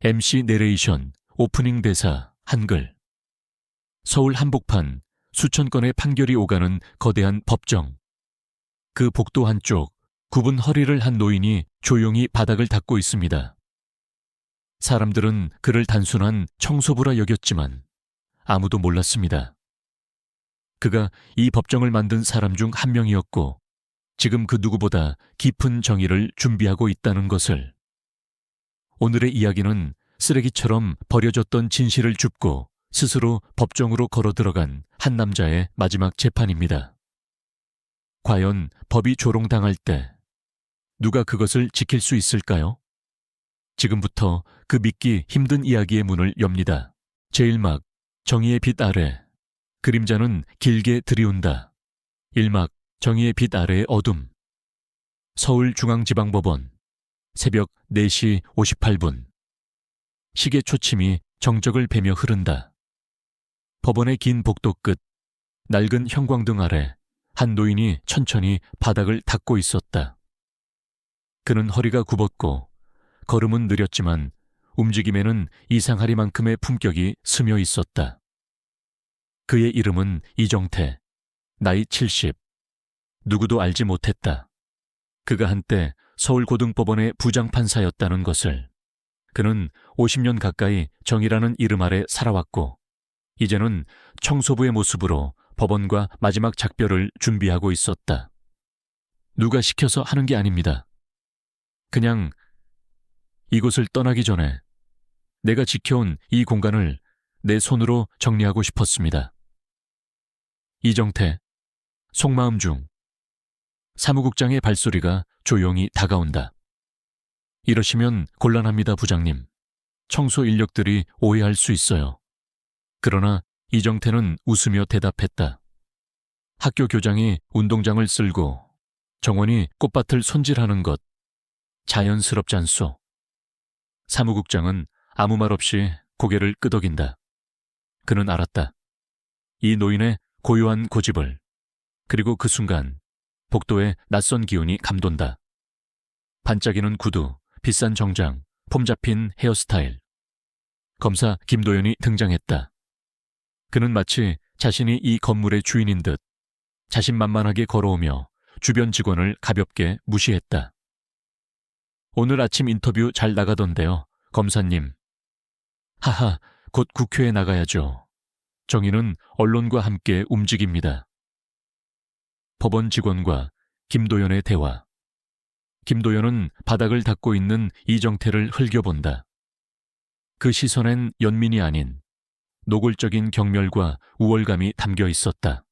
MC 내레이션, 오프닝 대사, 한글. 서울 한복판, 수천 건의 판결이 오가는 거대한 법정. 그 복도 한쪽, 굽은 허리를 한 노인이 조용히 바닥을 닦고 있습니다. 사람들은 그를 단순한 청소부라 여겼지만 아무도 몰랐습니다. 그가 이 법정을 만든 사람 중 한 명이었고 지금 그 누구보다 깊은 정의를 준비하고 있다는 것을. 오늘의 이야기는 쓰레기처럼 버려졌던 진실을 줍고 스스로 법정으로 걸어 들어간 한 남자의 마지막 재판입니다. 과연 법이 조롱당할 때 누가 그것을 지킬 수 있을까요? 지금부터 그 믿기 힘든 이야기의 문을 엽니다. 제1막, 정의의 빛 아래. 그림자는 길게 들이운다. 1막, 정의의 빛 아래의 어둠. 서울중앙지방법원. 새벽 4시 58분. 시계 초침이 정적을 베며 흐른다. 법원의 긴 복도 끝, 낡은 형광등 아래 한 노인이 천천히 바닥을 닦고 있었다. 그는 허리가 굽었고 걸음은 느렸지만 움직임에는 이상하리만큼의 품격이 스며 있었다. 그의 이름은 이정태, 나이 70. 누구도 알지 못했다. 그가 한때 서울고등법원의 부장판사였다는 것을. 그는 50년 가까이 정의라는 이름 아래 살아왔고 이제는 청소부의 모습으로 법원과 마지막 작별을 준비하고 있었다. 누가 시켜서 하는 게 아닙니다. 그냥 이곳을 떠나기 전에 내가 지켜온 이 공간을 내 손으로 정리하고 싶었습니다. 이정태, 속마음 중. 사무국장의 발소리가 조용히 다가온다. 이러시면 곤란합니다, 부장님. 청소 인력들이 오해할 수 있어요. 그러나 이정태는 웃으며 대답했다. 학교 교장이 운동장을 쓸고 정원이 꽃밭을 손질하는 것, 자연스럽지 않소. 사무국장은 아무 말 없이 고개를 끄덕인다. 그는 알았다. 이 노인의 고요한 고집을. 그리고 그 순간 복도에 낯선 기운이 감돈다. 반짝이는 구두, 비싼 정장, 폼 잡힌 헤어스타일. 검사 김도연이 등장했다. 그는 마치 자신이 이 건물의 주인인 듯 자신만만하게 걸어오며 주변 직원을 가볍게 무시했다. 오늘 아침 인터뷰 잘 나가던데요, 검사님. 하하, 곧 국회에 나가야죠. 정의는 언론과 함께 움직입니다. 법원 직원과 김도연의 대화. 김도연은 바닥을 닦고 있는 이정태를 흘겨본다. 그 시선엔 연민이 아닌 노골적인 경멸과 우월감이 담겨 있었다.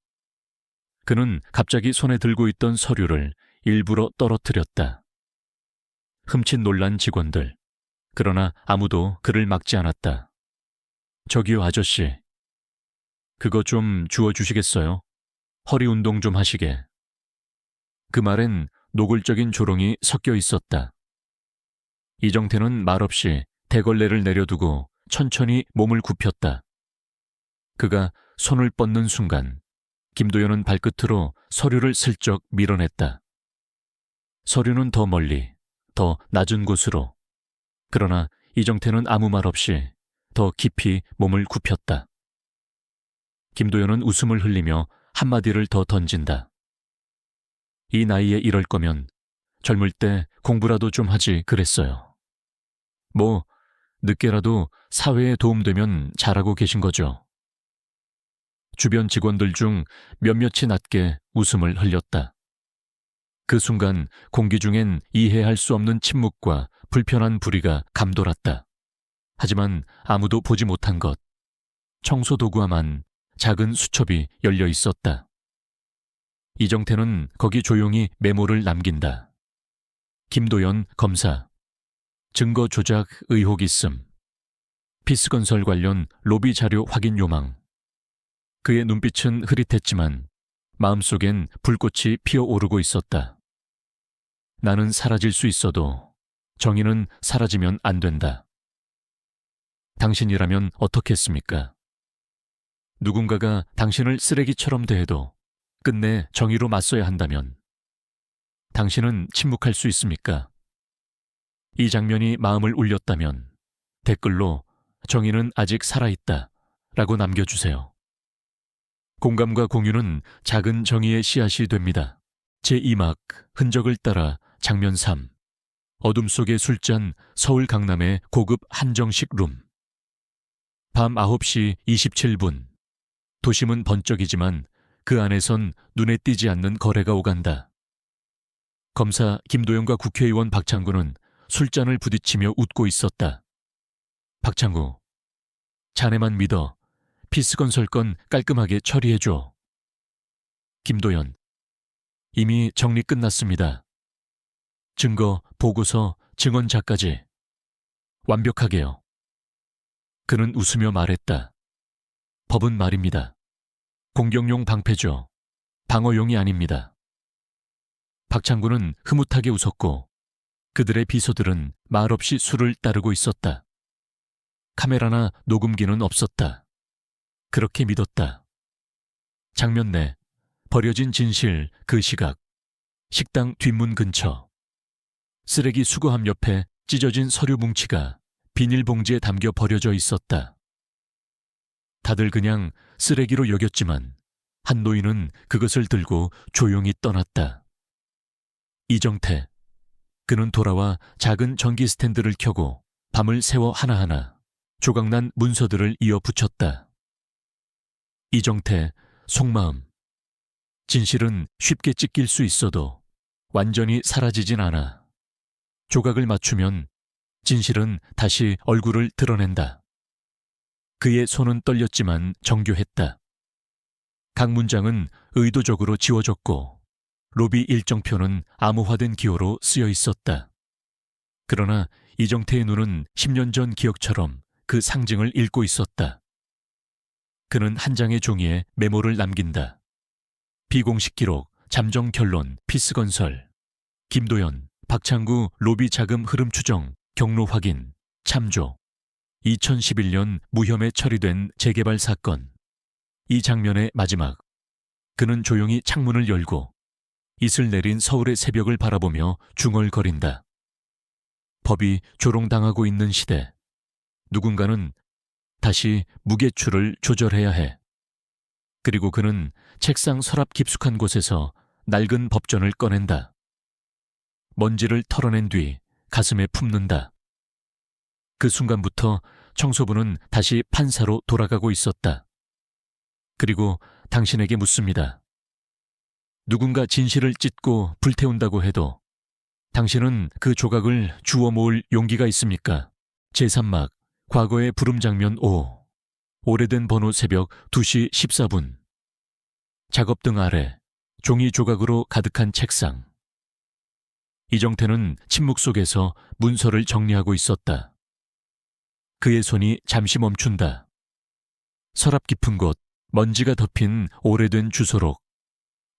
그는 갑자기 손에 들고 있던 서류를 일부러 떨어뜨렸다. 흠칫 놀란 직원들. 그러나 아무도 그를 막지 않았다. 저기요, 아저씨. 그거 좀 주워주시겠어요? 허리 운동 좀 하시게. 그 말엔 노골적인 조롱이 섞여 있었다. 이정태는 말없이 대걸레를 내려두고 천천히 몸을 굽혔다. 그가 손을 뻗는 순간 김도연은 발끝으로 서류를 슬쩍 밀어냈다. 서류는 더 멀리, 더 낮은 곳으로. 그러나 이정태는 아무 말 없이 더 깊이 몸을 굽혔다. 김도연은 웃음을 흘리며 한마디를 더 던진다. 이 나이에 이럴 거면 젊을 때 공부라도 좀 하지 그랬어요. 뭐 늦게라도 사회에 도움되면 잘하고 계신 거죠. 주변 직원들 중 몇몇이 낮게 웃음을 흘렸다. 그 순간 공기 중엔 이해할 수 없는 침묵과 불편한 부리가 감돌았다. 하지만 아무도 보지 못한 것. 청소도구와만 작은 수첩이 열려 있었다. 이정태는 거기 조용히 메모를 남긴다. 김도연 검사. 증거 조작 의혹 있음. 피스건설 관련 로비 자료 확인 요망. 그의 눈빛은 흐릿했지만 마음속엔 불꽃이 피어오르고 있었다. 나는 사라질 수 있어도 정의는 사라지면 안 된다. 당신이라면 어떻겠습니까? 누군가가 당신을 쓰레기처럼 대해도 끝내 정의로 맞서야 한다면 당신은 침묵할 수 있습니까? 이 장면이 마음을 울렸다면 댓글로 정의는 아직 살아있다 라고 남겨주세요. 공감과 공유는 작은 정의의 씨앗이 됩니다. 제2막 흔적을 따라 장면 3 어둠 속의 술잔 서울 강남의 고급 한정식 룸. 밤 9시 27분. 도심은 번쩍이지만 그 안에선 눈에 띄지 않는 거래가 오간다. 검사 김도영과 국회의원 박창구는 술잔을 부딪히며 웃고 있었다. 박창구, 자네만 믿어. 피스건설 건 깔끔하게 처리해줘. 김도연, 이미 정리 끝났습니다. 증거, 보고서, 증언자까지. 완벽하게요. 그는 웃으며 말했다. 법은 말입니다. 공격용 방패죠. 방어용이 아닙니다. 박창구는 흐뭇하게 웃었고 그들의 비서들은 말없이 술을 따르고 있었다. 카메라나 녹음기는 없었다. 그렇게 믿었다. 장면 내 버려진 진실 그 시각. 식당 뒷문 근처. 쓰레기 수거함 옆에 찢어진 서류 뭉치가 비닐봉지에 담겨 버려져 있었다. 다들 그냥 쓰레기로 여겼지만 한 노인은 그것을 들고 조용히 떠났다. 이정태. 그는 돌아와 작은 전기 스탠드를 켜고 밤을 새워 하나하나 조각난 문서들을 이어 붙였다. 이정태, 속마음. 진실은 쉽게 찢길 수 있어도 완전히 사라지진 않아. 조각을 맞추면 진실은 다시 얼굴을 드러낸다. 그의 손은 떨렸지만 정교했다. 각 문장은 의도적으로 지워졌고 로비 일정표는 암호화된 기호로 쓰여 있었다. 그러나 이정태의 눈은 10년 전 기억처럼 그 상징을 읽고 있었다. 그는 한 장의 종이에 메모를 남긴다. 비공식 기록, 잠정 결론, 피스건설. 김도연, 박창구 로비 자금 흐름 추정, 경로 확인, 참조. 2011년 무혐의 처리된 재개발 사건. 이 장면의 마지막. 그는 조용히 창문을 열고 이슬 내린 서울의 새벽을 바라보며 중얼거린다. 법이 조롱당하고 있는 시대. 누군가는 다시 무게추를 조절해야 해. 그리고 그는 책상 서랍 깊숙한 곳에서 낡은 법전을 꺼낸다. 먼지를 털어낸 뒤 가슴에 품는다. 그 순간부터 청소부는 다시 판사로 돌아가고 있었다. 그리고 당신에게 묻습니다. 누군가 진실을 찢고 불태운다고 해도 당신은 그 조각을 주워 모을 용기가 있습니까? 제3막 과거의 부름 장면 5. 오래된 번호 새벽 2시 14분. 작업등 아래 종이 조각으로 가득한 책상. 이정태는 침묵 속에서 문서를 정리하고 있었다. 그의 손이 잠시 멈춘다. 서랍 깊은 곳, 먼지가 덮인 오래된 주소록.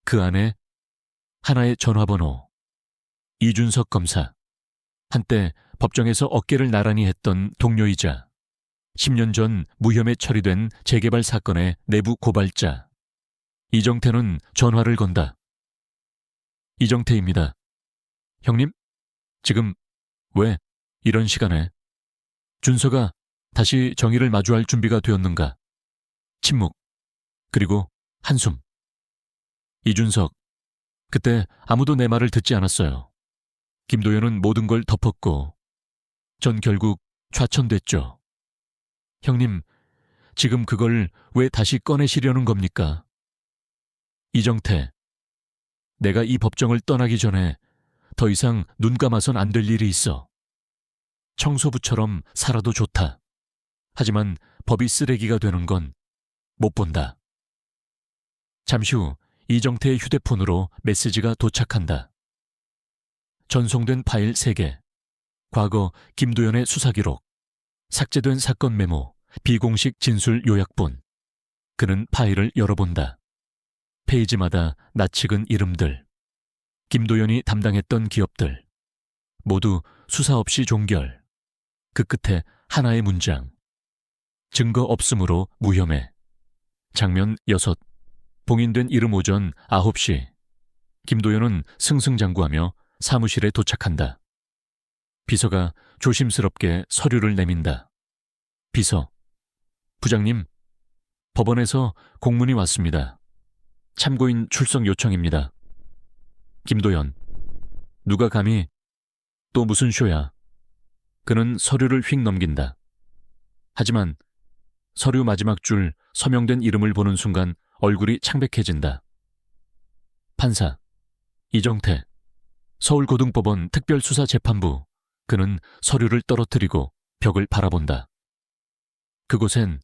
그 안에 하나의 전화번호. 이준석 검사. 한때 법정에서 어깨를 나란히 했던 동료이자 10년 전 무혐의 처리된 재개발 사건의 내부 고발자. 이정태는 전화를 건다. 이정태입니다. 형님? 지금 왜 이런 시간에? 준서가 다시 정의를 마주할 준비가 되었는가? 침묵. 그리고 한숨. 이준석. 그때 아무도 내 말을 듣지 않았어요. 김도연은 모든 걸 덮었고 전 결국 좌천됐죠. 형님, 지금 그걸 왜 다시 꺼내시려는 겁니까? 이정태. 내가 이 법정을 떠나기 전에 더 이상 눈 감아선 안 될 일이 있어. 청소부처럼 살아도 좋다. 하지만 법이 쓰레기가 되는 건 못 본다. 잠시 후 이정태의 휴대폰으로 메시지가 도착한다. 전송된 파일 3개. 과거 김도연의 수사기록. 삭제된 사건 메모. 비공식 진술 요약본. 그는 파일을 열어본다. 페이지마다 낯익은 이름들. 김도연이 담당했던 기업들. 모두 수사 없이 종결. 그 끝에 하나의 문장. 증거 없으므로 무혐의. 장면 6. 봉인된 이름 오전 9시. 김도연은 승승장구하며 사무실에 도착한다. 비서가 조심스럽게 서류를 내민다. 비서. 부장님, 법원에서 공문이 왔습니다. 참고인 출석 요청입니다. 김도연. 누가 감히? 또 무슨 쇼야? 그는 서류를 휙 넘긴다. 하지만 서류 마지막 줄 서명된 이름을 보는 순간 얼굴이 창백해진다. 판사 이정태, 서울고등법원 특별수사재판부. 그는 서류를 떨어뜨리고 벽을 바라본다. 그곳엔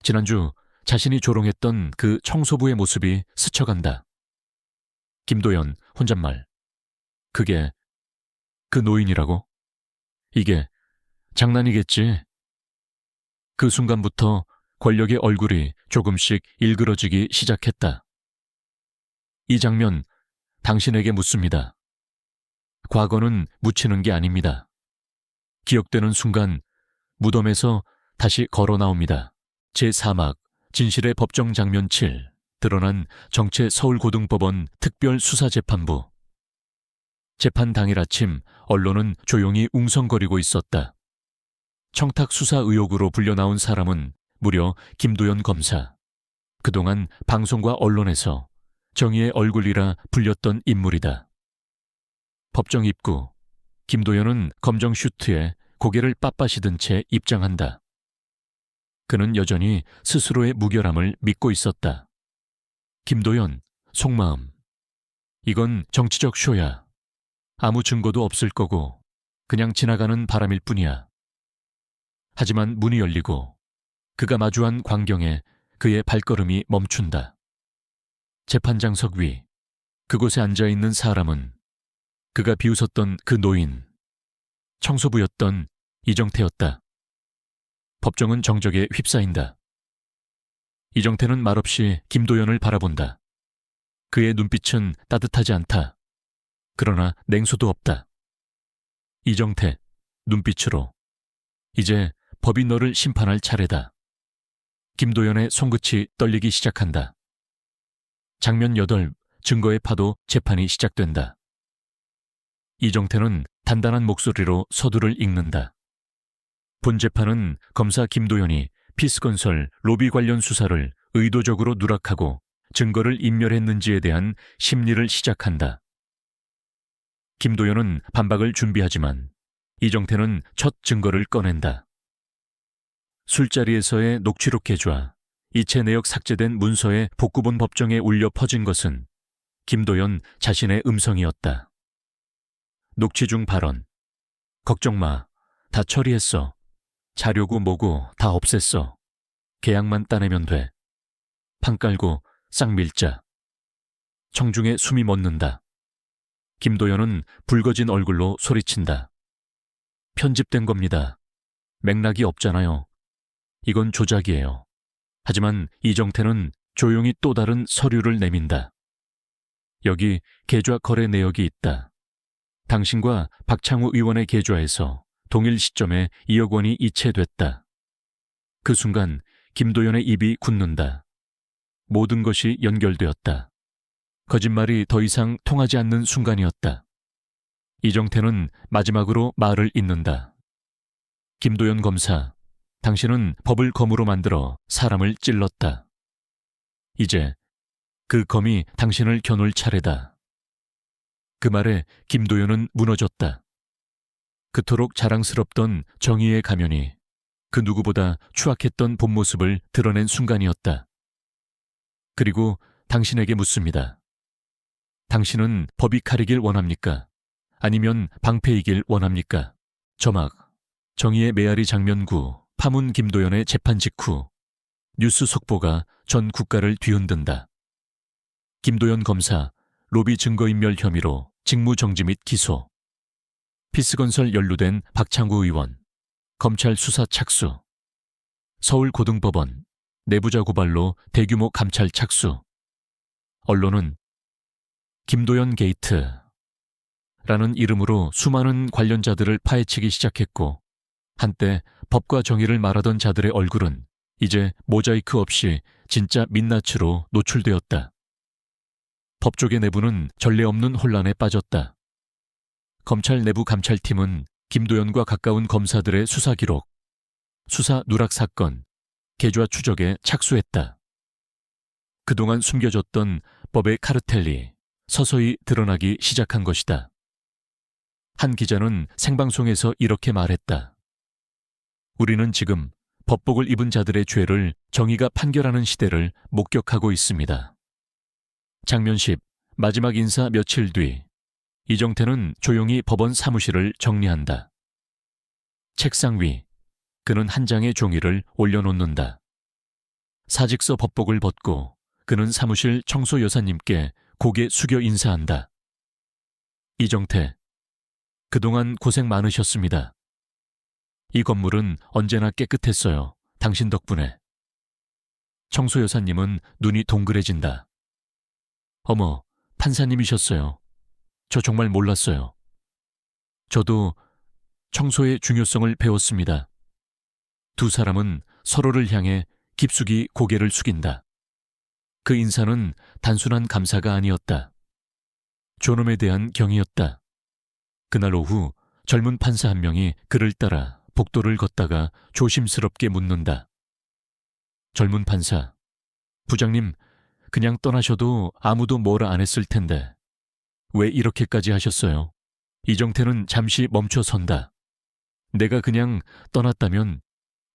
지난주 자신이 조롱했던 그 청소부의 모습이 스쳐간다. 김도연 혼잣말. 그게 그 노인이라고? 이게 장난이겠지. 그 순간부터 권력의 얼굴이 조금씩 일그러지기 시작했다. 이 장면, 당신에게 묻습니다. 과거는 묻히는 게 아닙니다. 기억되는 순간 무덤에서 다시 걸어 나옵니다. 제4막 진실의 법정 장면 7. 드러난 정체 서울고등법원 특별수사재판부. 재판 당일 아침 언론은 조용히 웅성거리고 있었다. 청탁 수사 의혹으로 불려나온 사람은 무려 김도연 검사. 그동안 방송과 언론에서 정의의 얼굴이라 불렸던 인물이다. 법정 입구. 김도연은 검정 슈트에 고개를 빳빳이 든 채 입장한다. 그는 여전히 스스로의 무결함을 믿고 있었다. 김도연, 속마음. 이건 정치적 쇼야. 아무 증거도 없을 거고 그냥 지나가는 바람일 뿐이야. 하지만 문이 열리고 그가 마주한 광경에 그의 발걸음이 멈춘다. 재판장석 위, 그곳에 앉아있는 사람은 그가 비웃었던 그 노인, 청소부였던 이정태였다. 법정은 정적에 휩싸인다. 이정태는 말없이 김도연을 바라본다. 그의 눈빛은 따뜻하지 않다. 그러나 냉소도 없다. 이정태, 눈빛으로. 이제 법이 너를 심판할 차례다. 김도연의 손끝이 떨리기 시작한다. 장면 8, 증거의 파도. 재판이 시작된다. 이정태는 단단한 목소리로 서두를 읽는다. 본 재판은 검사 김도연이 피스건설 로비 관련 수사를 의도적으로 누락하고 증거를 인멸했는지에 대한 심리를 시작한다. 김도연은 반박을 준비하지만 이정태는 첫 증거를 꺼낸다. 술자리에서의 녹취록 계좌, 이체 내역 삭제된 문서의 복구본 법정에 울려 퍼진 것은 김도연 자신의 음성이었다. 녹취 중 발언. 걱정 마. 다 처리했어. 자료고 뭐고 다 없앴어. 계약만 따내면 돼. 판 깔고 싹 밀자. 청중에 숨이 멎는다. 김도연은 붉어진 얼굴로 소리친다. 편집된 겁니다. 맥락이 없잖아요. 이건 조작이에요. 하지만 이정태는 조용히 또 다른 서류를 내민다. 여기 계좌 거래 내역이 있다. 당신과 박창우 의원의 계좌에서 동일 시점에 2억 원이 이체됐다. 그 순간 김도연의 입이 굳는다. 모든 것이 연결되었다. 거짓말이 더 이상 통하지 않는 순간이었다. 이정태는 마지막으로 말을 잇는다. 김도연 검사, 당신은 법을 검으로 만들어 사람을 찔렀다. 이제 그 검이 당신을 겨눌 차례다. 그 말에 김도연은 무너졌다. 그토록 자랑스럽던 정의의 가면이 그 누구보다 추악했던 본 모습을 드러낸 순간이었다. 그리고 당신에게 묻습니다. 당신은 법이 가리길 원합니까? 아니면 방패이길 원합니까? 저막, 정의의 메아리 장면 9, 파문 김도연의 재판 직후, 뉴스 속보가 전 국가를 뒤흔든다. 김도연 검사, 로비 증거인멸 혐의로 직무정지 및 기소. 피스건설 연루된 박창구 의원, 검찰 수사 착수. 서울고등법원, 내부자 고발로 대규모 감찰 착수. 언론은 김도연 게이트 라는 이름으로 수많은 관련자들을 파헤치기 시작했고, 한때 법과 정의를 말하던 자들의 얼굴은 이제 모자이크 없이 진짜 민낯으로 노출되었다. 법조계 내부는 전례 없는 혼란에 빠졌다. 검찰 내부 감찰팀은 김도연과 가까운 검사들의 수사 기록, 수사 누락 사건, 계좌 추적에 착수했다. 그동안 숨겨졌던 법의 카르텔이 서서히 드러나기 시작한 것이다. 한 기자는 생방송에서 이렇게 말했다. 우리는 지금 법복을 입은 자들의 죄를 정의가 판결하는 시대를 목격하고 있습니다. 장면 10, 마지막 인사 며칠 뒤 이정태는 조용히 법원 사무실을 정리한다. 책상 위, 그는 한 장의 종이를 올려놓는다. 사직서 법복을 벗고 그는 사무실 청소 여사님께 고개 숙여 인사한다. 이정태, 그동안 고생 많으셨습니다. 이 건물은 언제나 깨끗했어요. 당신 덕분에. 청소 여사님은 눈이 동그래진다. 어머, 판사님이셨어요. 저 정말 몰랐어요. 저도 청소의 중요성을 배웠습니다. 두 사람은 서로를 향해 깊숙이 고개를 숙인다. 그 인사는 단순한 감사가 아니었다. 존엄에 대한 경의였다. 그날 오후 젊은 판사 한 명이 그를 따라 복도를 걷다가 조심스럽게 묻는다. 젊은 판사, 부장님, 그냥 떠나셔도 아무도 뭐라 안 했을 텐데 왜 이렇게까지 하셨어요? 이정태는 잠시 멈춰 선다. 내가 그냥 떠났다면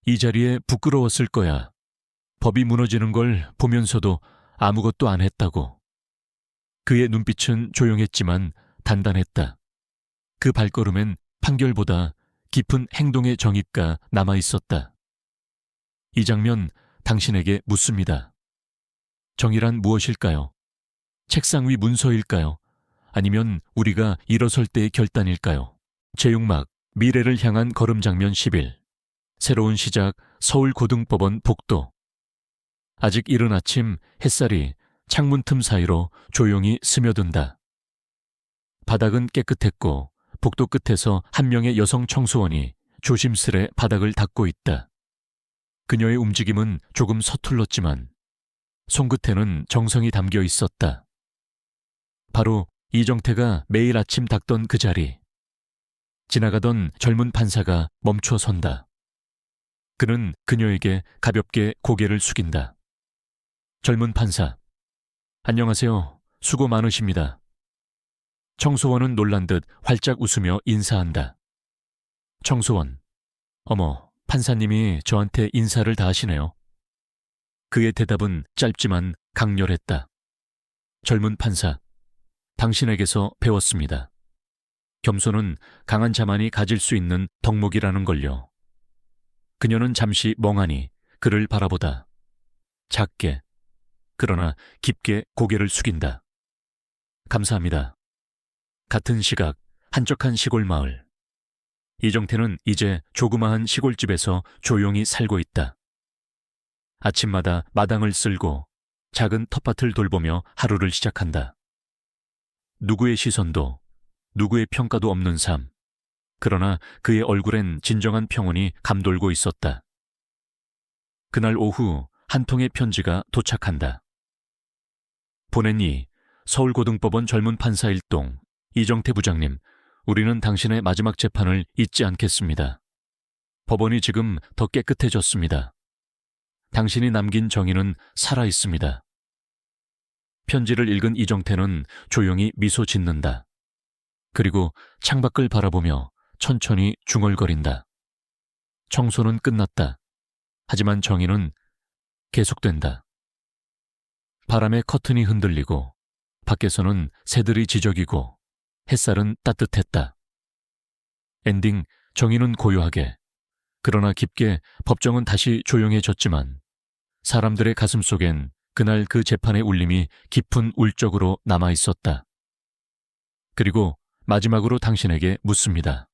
이 자리에 부끄러웠을 거야. 법이 무너지는 걸 보면서도 아무것도 안 했다고. 그의 눈빛은 조용했지만 단단했다. 그 발걸음엔 판결보다 깊은 행동의 정의가 남아있었다. 이 장면 당신에게 묻습니다. 정의란 무엇일까요? 책상 위 문서일까요? 아니면 우리가 일어설 때의 결단일까요? 제육막, 미래를 향한 걸음 장면 10일. 새로운 시작, 서울고등법원 복도. 아직 이른 아침 햇살이 창문 틈 사이로 조용히 스며든다. 바닥은 깨끗했고 복도 끝에서 한 명의 여성 청소원이 조심스레 바닥을 닦고 있다. 그녀의 움직임은 조금 서툴렀지만 손끝에는 정성이 담겨 있었다. 바로 이정태가 매일 아침 닦던 그 자리. 지나가던 젊은 판사가 멈춰 선다. 그는 그녀에게 가볍게 고개를 숙인다. 젊은 판사, 안녕하세요. 수고 많으십니다. 청소원은 놀란 듯 활짝 웃으며 인사한다. 청소원, 어머, 판사님이 저한테 인사를 다 하시네요. 그의 대답은 짧지만 강렬했다. 젊은 판사, 당신에게서 배웠습니다. 겸손은 강한 자만이 가질 수 있는 덕목이라는 걸요. 그녀는 잠시 멍하니 그를 바라보다. 작게, 그러나 깊게 고개를 숙인다. 감사합니다. 같은 시각, 한적한 시골 마을. 이정태는 이제 조그마한 시골집에서 조용히 살고 있다. 아침마다 마당을 쓸고 작은 텃밭을 돌보며 하루를 시작한다. 누구의 시선도, 누구의 평가도 없는 삶. 그러나 그의 얼굴엔 진정한 평온이 감돌고 있었다. 그날 오후 한 통의 편지가 도착한다. 보냈니? 서울고등법원 젊은 판사 일동 이정태 부장님, 우리는 당신의 마지막 재판을 잊지 않겠습니다. 법원이 지금 더 깨끗해졌습니다. 당신이 남긴 정의는 살아있습니다. 편지를 읽은 이정태는 조용히 미소 짓는다. 그리고 창밖을 바라보며 천천히 중얼거린다. 청소는 끝났다. 하지만 정의는 계속된다. 바람에 커튼이 흔들리고 밖에서는 새들이 지저귀고 햇살은 따뜻했다. 엔딩, 정의는 고요하게, 그러나 깊게 법정은 다시 조용해졌지만 사람들의 가슴 속엔 그날 그 재판의 울림이 깊은 울적으로 남아있었다. 그리고 마지막으로 당신에게 묻습니다.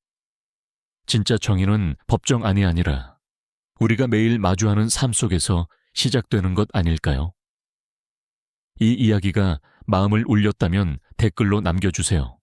진짜 정의는 법정 안이 아니라 우리가 매일 마주하는 삶 속에서 시작되는 것 아닐까요? 이 이야기가 마음을 울렸다면 댓글로 남겨주세요.